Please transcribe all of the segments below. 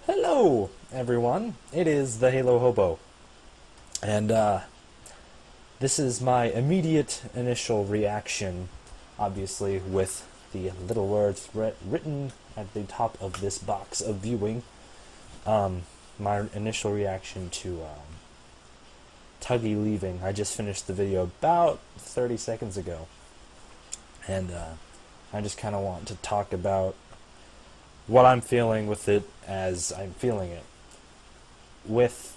Hello, everyone. It is the Halo Hobo, and this is my immediate initial reaction, obviously, with the little words written at the top of this box of viewing. My initial reaction to Tuggie leaving. I just finished the video about 30 seconds ago, and I just kind of want to talk about what I'm feeling with it as I'm feeling it. With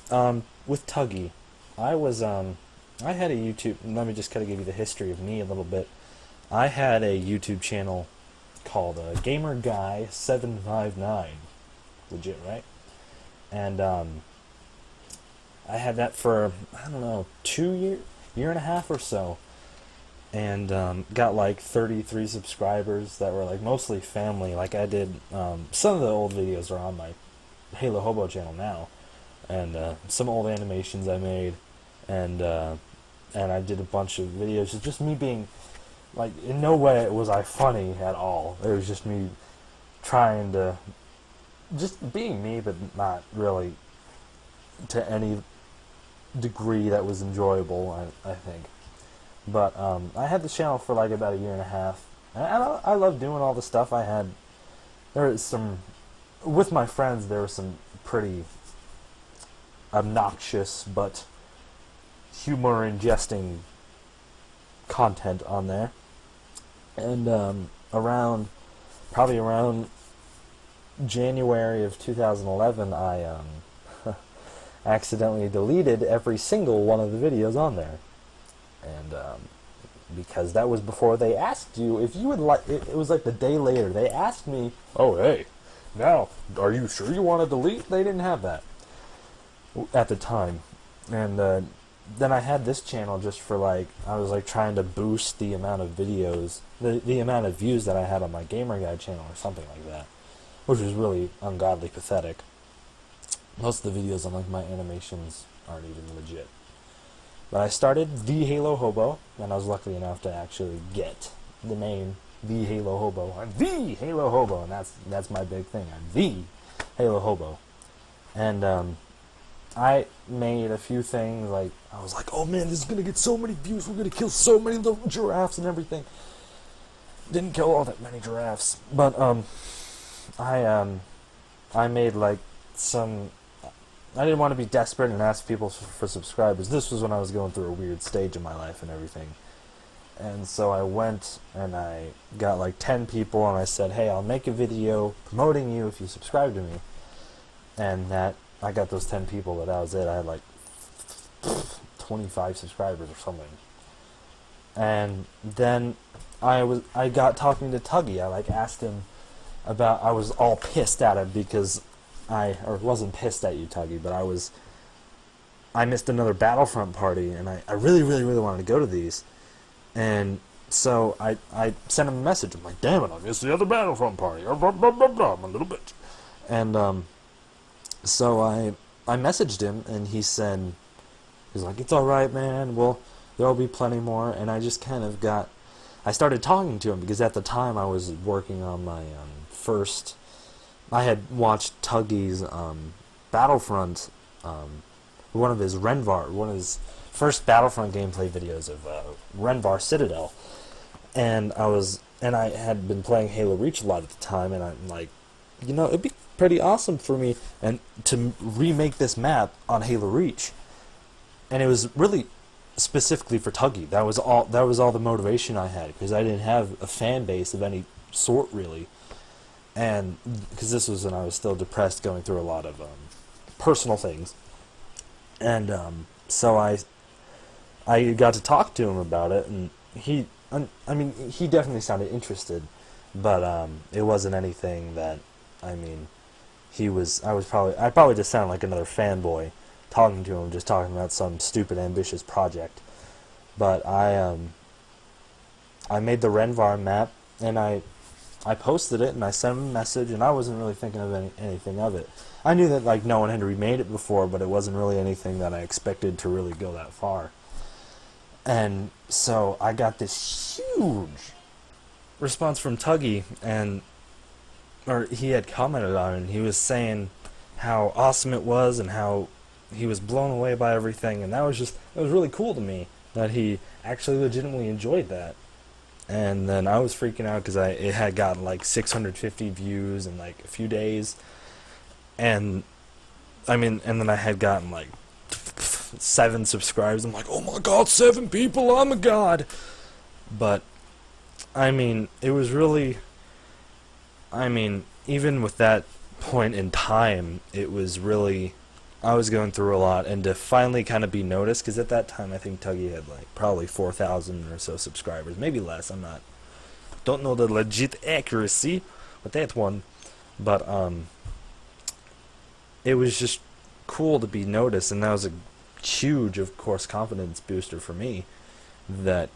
Tuggie, I had a YouTube. Let me just kind of give you the history of me a little bit. I had a YouTube channel called GamerGuy759, legit, right? And I had that for I don't know, year and a half or so. And got like 33 subscribers that were like mostly family. Like I did, some of the old videos are on my Halo Hobo channel now, and some old animations I made, and I did a bunch of videos. It's just me being, like, in no way was I funny at all. It was just me trying to, just being me, but not really to any degree that was enjoyable, I think. But I had the channel for like about a year and a half, and I love doing all the stuff I had. There was some, with my friends, there was some pretty obnoxious but humor-ingesting content on there. And probably around January of 2011, I accidentally deleted every single one of the videos on there. And because that was before they asked you if you would like, it was like the day later, they asked me, oh hey, now, are you sure you want to delete? They didn't have that at the time. And then I had this channel just for like, I was like trying to boost the amount of videos, the amount of views that I had on my Gamer Guide channel or something like that, which was really ungodly pathetic. Most of the videos on like my animations aren't even legit. But I started The Halo Hobo, and I was lucky enough to actually get the name The Halo Hobo. I'm The Halo Hobo, and that's my big thing. I'm The Halo Hobo. And I made a few things, like, I was like, oh man, this is going to get so many views, we're going to kill so many little giraffes and everything. Didn't kill all that many giraffes. But I made like some... I didn't want to be desperate and ask people for subscribers. This was when I was going through a weird stage in my life and everything. And so I went and I got like 10 people and I said, hey, I'll make a video promoting you if you subscribe to me. And that, I got those 10 people, but that was it. I had like 25 subscribers or something. And then I got talking to Tuggie. I like asked him about, I was all pissed at him because or wasn't pissed at you, Tuggie, but I missed another Battlefront party, and I really, really, really wanted to go to these. And so I sent him a message. I'm like, damn it, I missed the other Battlefront party. I'm a little bitch. And so I messaged him, and he's like, it's alright, man, well, there'll be plenty more. And I just kind of I started talking to him, because at the time I was working on my first... I had watched Tuggie's Battlefront, one of his first Battlefront gameplay videos of Renvar Citadel, and I had been playing Halo Reach a lot at the time, and I'm like, you know, it'd be pretty awesome for me and to remake this map on Halo Reach, and it was really specifically for Tuggie. That was all the motivation I had, because I didn't have a fan base of any sort really. And because this was when I was still depressed, going through a lot of personal things, and so I got to talk to him about it, and he definitely sounded interested, but it wasn't anything that, I probably just sounded like another fanboy talking to him, just talking about some stupid ambitious project. But I made the Renvar map, and I posted it, and I sent him a message, and I wasn't really thinking of anything of it. I knew that like no one had remade it before, but it wasn't really anything that I expected to really go that far. And so I got this huge response from Tuggie, and or he had commented on it, and he was saying how awesome it was and how he was blown away by everything, and that was really cool to me that he actually legitimately enjoyed that. And then I was freaking out because it had gotten like 650 views in like a few days, and and then I had gotten like 7 subscribers. I'm like, oh my god, 7 people, I'm a god. But it was really, even with that point in time, it was really, I was going through a lot, and to finally kind of be noticed, because at that time I think Tuggie had like probably 4,000 or so subscribers, maybe less. Don't know the legit accuracy with that one, but it was just cool to be noticed, and that was a huge, of course, confidence booster for me that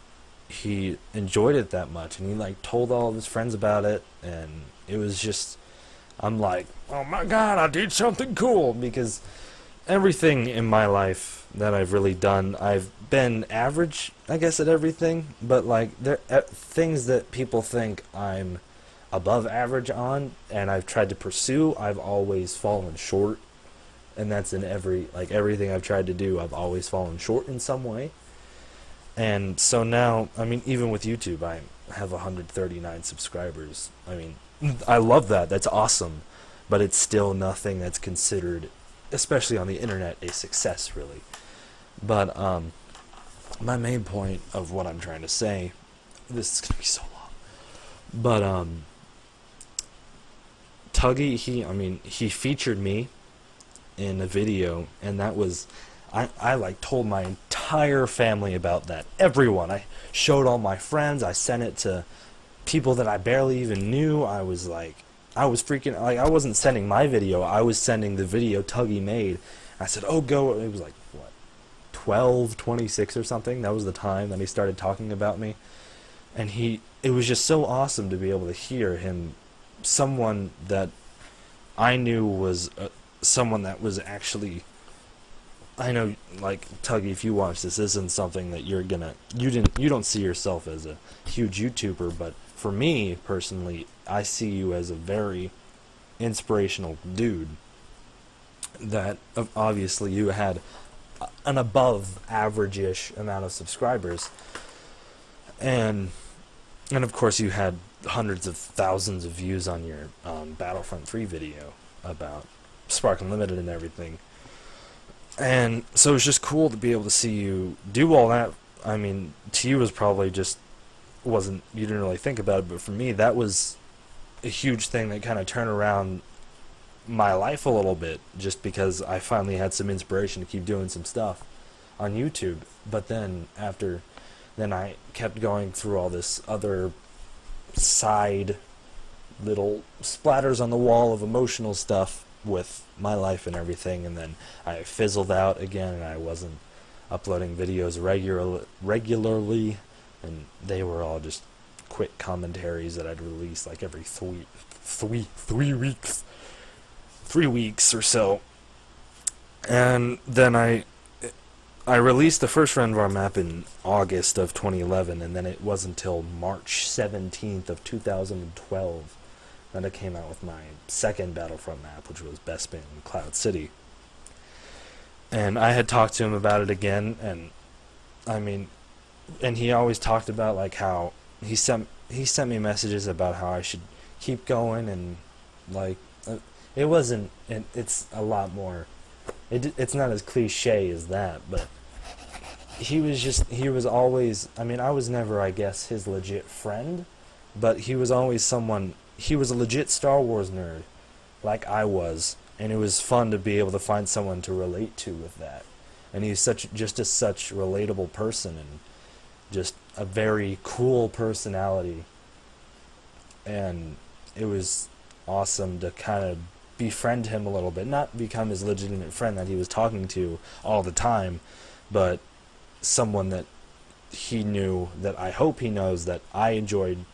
he enjoyed it that much, and he like told all of his friends about it, and it was just, I'm like, oh my god, I did something cool, because everything in my life that I've really done, I've been average, I guess, at everything, but like there things that people think I'm above average on and I've tried to pursue, I've always fallen short. And that's in everything I've tried to do, I've always fallen short in some way. And so now, even with YouTube, I have 139 subscribers. I love that, that's awesome, but it's still nothing that's considered, especially on the internet, a success, really. But my main point of what I'm trying to say, this is gonna be so long, but Tuggie, he featured me in a video, and that was, I like told my entire family about that. Everyone. I showed all my friends. I sent it to people that I barely even knew. I was freaking, like, I wasn't sending my video, I was sending the video Tuggie made. I said, oh, go. It was like, what, 12, 26 or something. That was the time that he started talking about me. And it was just so awesome to be able to hear him, someone that I knew was someone that was actually, I know, like, Tuggie, if you watch this isn't something that you don't see yourself as a huge YouTuber, but for me personally, I see you as a very inspirational dude, that obviously you had an above average-ish amount of subscribers, and of course you had hundreds of thousands of views on your Battlefront 3 video about Spark Unlimited and everything. And so it was just cool to be able to see you do all that. To you, it was probably just you didn't really think about it, but for me, that was a huge thing that kind of turned around my life a little bit, just because I finally had some inspiration to keep doing some stuff on YouTube. But then I kept going through all this other side little splatters on the wall of emotional stuff with my life and everything, and then I fizzled out again, and I wasn't uploading videos regularly, and they were all just quick commentaries that I'd release like every 3 weeks or so. And then I released the first Renvar map in August of 2011, and then it wasn't until March 17th of 2012 that I came out with my second Battlefront map, which was Bespin Cloud City. And I had talked to him about it again, and and he always talked about like how he sent me messages about how I should keep going, and like it's a lot more, it's not as cliche as that, but he was always, I was never, I guess, his legit friend, but he was always he was a legit Star Wars nerd, like I was, and it was fun to be able to find someone to relate to with that. And he's such relatable person, and just a very cool personality. And it was awesome to kind of befriend him a little bit, not become his legitimate friend that he was talking to all the time, but someone that he knew, that I hope he knows, that I enjoyed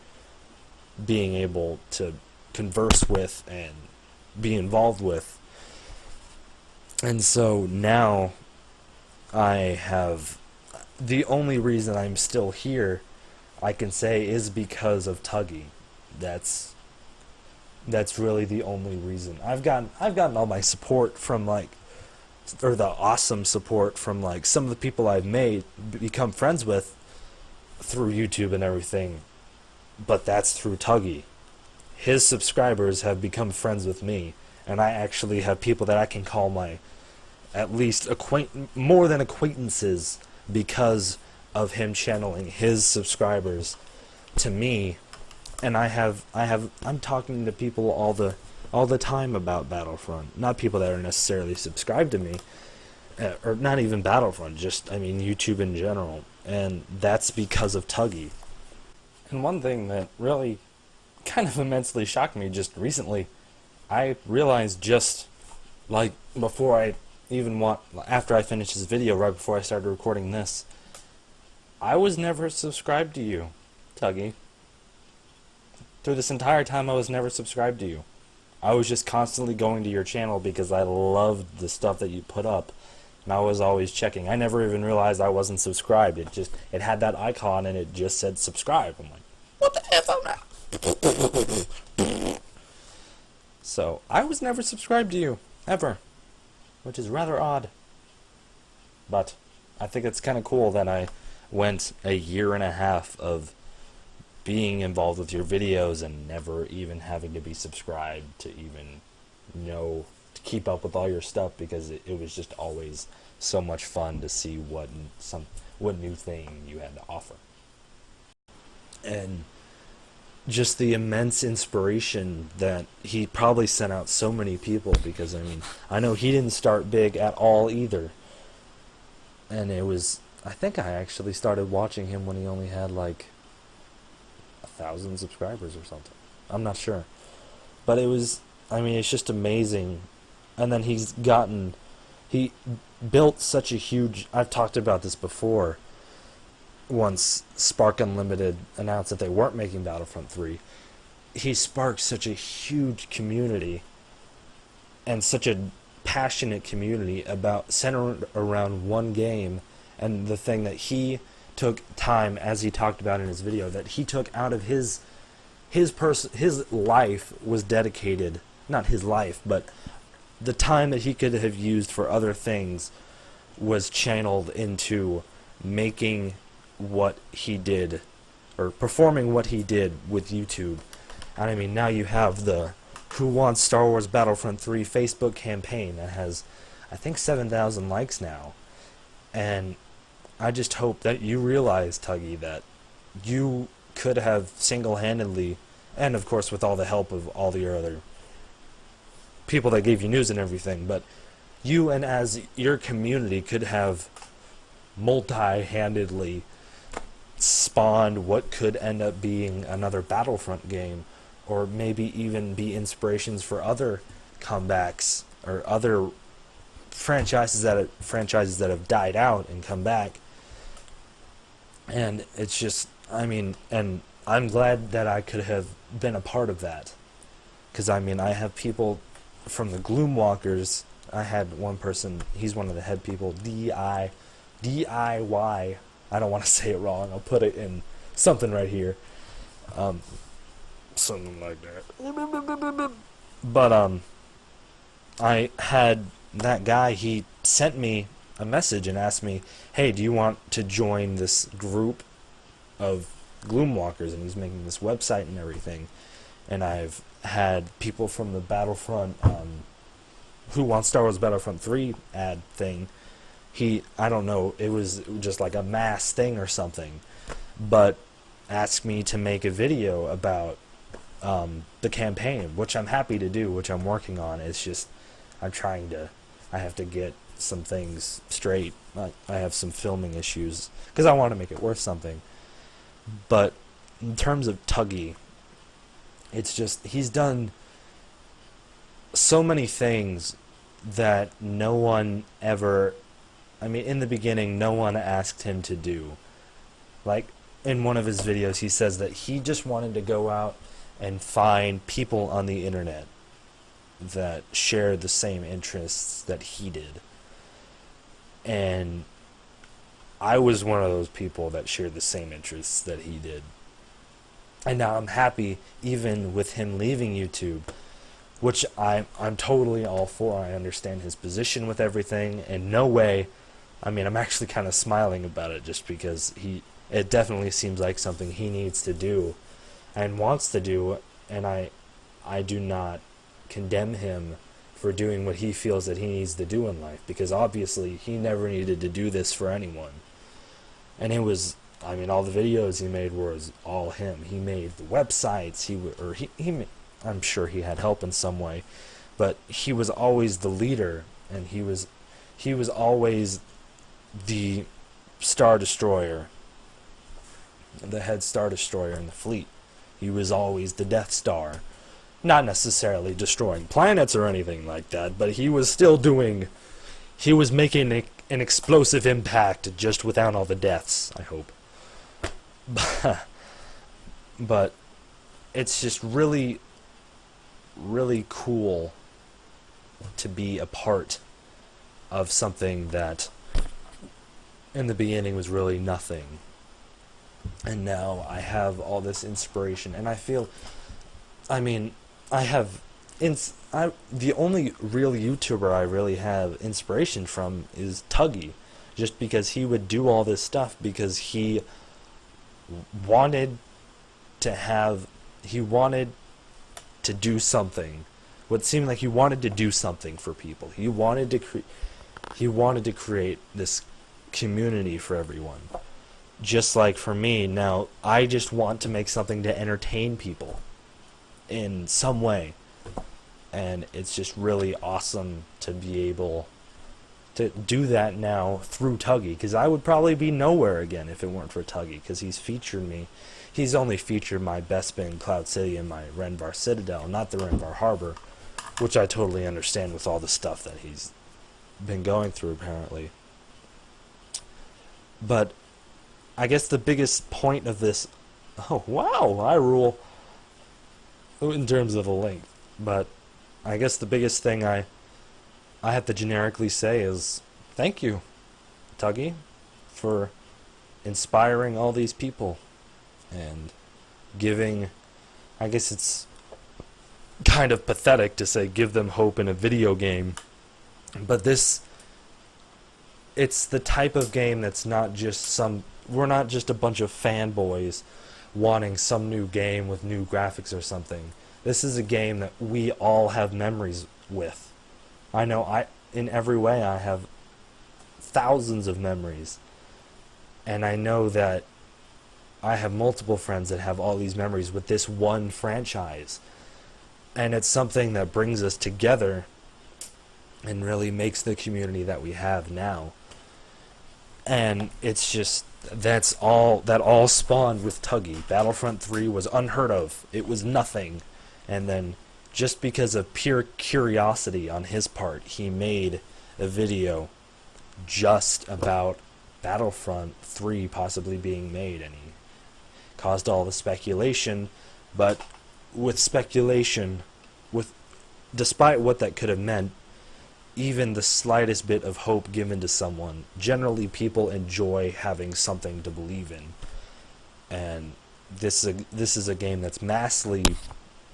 being able to converse with and be involved with. And so now I have, the only reason I'm still here, I can say, is because of Tuggie. That's really the only reason. I've gotten all my support from like, or the awesome support from like some of the people I've made become friends with through YouTube and everything, but that's through Tuggie. His subscribers have become friends with me, and I actually have people that I can call my at least more than acquaintances because of him channeling his subscribers to me. And I'm talking to people all the time about Battlefront. Not people that are necessarily subscribed to me, or not even Battlefront, just I mean YouTube in general. And that's because of Tuggie. And one thing that really kind of immensely shocked me just recently, I realized just like before I even after I finished this video, right before I started recording this, I was never subscribed to you, Tuggie. Through this entire time, I was never subscribed to you. I was just constantly going to your channel because I loved the stuff that you put up, and I was always checking. I never even realized I wasn't subscribed. It had that icon and it just said subscribe. I'm like, what the F am I? So I was never subscribed to you ever, which is rather odd. But I think it's kind of cool that I went a year and a half of being involved with your videos and never even having to be subscribed to even know to keep up with all your stuff, because it was just always so much fun to see what new thing you had to offer. And just the immense inspiration that he probably sent out so many people, because I mean, I know he didn't start big at all either. And I think I actually started watching him when he only had like 1,000 subscribers or something. I'm not sure. But I mean, it's just amazing. And then he built such a huge, I've talked about this before, once Spark Unlimited announced that they weren't making Battlefront 3, he sparked such a huge community and such a passionate community centered around one game. And the thing that he took time, as he talked about in his video, that he took out of his life was dedicated, not his life, but the time that he could have used for other things was channeled into making what he did, or performing what he did with YouTube. And I mean, now you have the Who Wants Star Wars Battlefront 3 Facebook campaign that has, I think, 7,000 likes now. And I just hope that you realize, Tuggie, that you could have single-handedly, and of course with all the help of all the other people that gave you news and everything, but you and as your community could have multi-handedly spawned what could end up being another Battlefront game, or maybe even be inspirations for other comebacks or other franchises that have died out and come back. And it's just, I mean, and I'm glad that I could have been a part of that, because I mean, I have people from the Gloomwalkers. I had one person, he's one of the head people, DIY, I don't want to say it wrong, I'll put it in something right here, something like that, but I had that guy, he sent me a message and asked me, hey, do you want to join this group of Gloomwalkers? And he's making this website and everything. And I've had people from the Battlefront, Who Wants Star Wars Battlefront 3 ad thing. I don't know, it was just like a mass thing or something, but asked me to make a video about the campaign, which I'm happy to do, which I'm working on. It's just, I have to get some things straight. I have some filming issues, because I want to make it worth something. But in terms of Tuggie, it's just, he's done so many things that no one ever, I mean, in the beginning, no one asked him to do. Like, in one of his videos, he says that he just wanted to go out and find people on the internet that shared the same interests that he did. And I was one of those people that shared the same interests that he did. And now I'm happy, even with him leaving YouTube, which I'm totally all for. I understand his position with everything, and no way, I mean, I'm actually kind of smiling about it just because it definitely seems like something he needs to do and wants to do, and I do not condemn him for doing what he feels that he needs to do in life, because obviously he never needed to do this for anyone. And it was, I mean, all the videos he made was all him. He made the websites, I'm sure he had help in some way, but he was always the leader, and he was always the Star Destroyer, the head Star Destroyer in the fleet. He was always the Death Star. Not necessarily destroying planets or anything like that, but he was still he was making an explosive impact just without all the deaths, I hope. But it's just really, really cool to be a part of something that in the beginning was really nothing. And now I have all this inspiration, and I feel, I mean, the only real YouTuber I really have inspiration from is Tuggie, just because he would do all this stuff because he wanted to do something. What seemed like he wanted to do something for people. He wanted to create this community for everyone. Just like for me, now I just want to make something to entertain people in some way. And it's just really awesome to be able to do that now through Tuggie, because I would probably be nowhere again if it weren't for Tuggie, because he's featured me. He's only featured my Bespin Cloud City and my Renvar Citadel, not the Renvar Harbor, which I totally understand with all the stuff that he's been going through apparently. But I guess the biggest point of this, oh wow, I rule in terms of a length, but I guess the biggest thing I have to generically say is thank you, Tuggie, for inspiring all these people and giving, I guess it's kind of pathetic to say give them hope in a video game, but it's the type of game that's not just we're not just a bunch of fanboys wanting some new game with new graphics or something. This is a game that we all have memories with. I know in every way I have thousands of memories, and I know that I have multiple friends that have all these memories with this one franchise, and it's something that brings us together and really makes the community that we have now. And it's just that all spawned with Tuggie. Battlefront 3 was unheard of. It was nothing. And then just because of pure curiosity on his part, he made a video just about Battlefront 3 possibly being made, and he caused all the speculation. But with speculation, despite what that could have meant, even the slightest bit of hope given to someone, generally people enjoy having something to believe in. And this is a game that's massively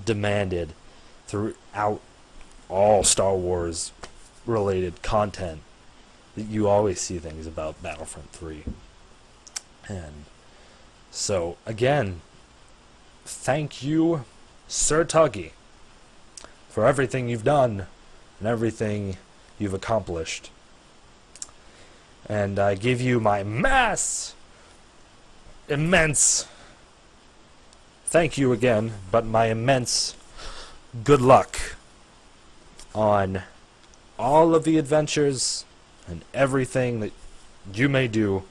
demanded throughout all Star Wars related content. You always see things about Battlefront 3. And so again, thank you, Sir Tuggie, for everything you've done and everything you've accomplished. And I give you my immense thank you again, but my immense good luck on all of the adventures and everything that you may do,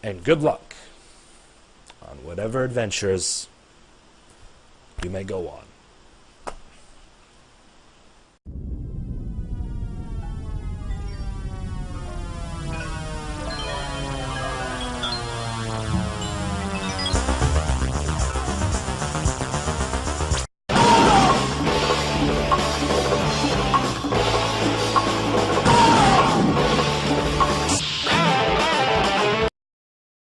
and good luck on whatever adventures you may go on.